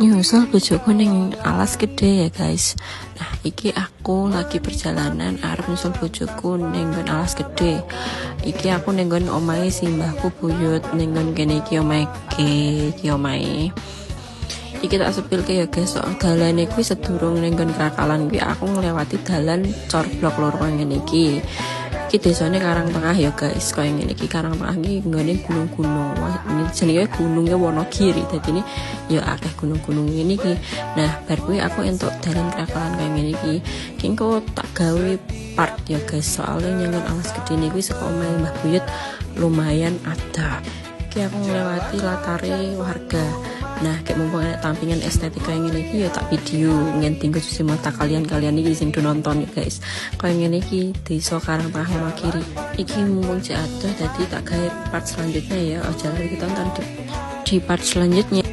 Nyusul bojoku ning alas gede ya guys. Nah iki aku lagi perjalanan arep nyusul bojoku ning alas gede. Iki aku ning omahe simbahku buyut ning kene iki omahe. Iki tak sepilke ya guys, soal dalane kuwi sedurung ning Krakalan kuwi aku nglewati dalan cor blok loro ngene iki. Iki desane Karangtengah ya guys, kaya ngene iki Karangtengah iki nggone gunung-gunung. Wah, ini jenenge gunungnya Wonogiri. Dadi ini ya akeh gunung-gunung ngene iki. Nah, bar kuwi aku entuk dalan Krakalan kaya ngene iki. Ki engko tak gawe part ya guys, soalnya nyangon alas gede niku saka omahe Mbah Buyut lumayan ada. Iki aku nglewati latare warga. Nah, kayak mumpung ada tampingan estetika yang ini ya tak video ngenting khususnya mata kalian iki sing do nonton ya guys. Kayak ngene iki desa Karangtengah kiri. Iki mumpung jatuh jadi tak gawe part selanjutnya ya. Aja lagi kita nonton di part selanjutnya.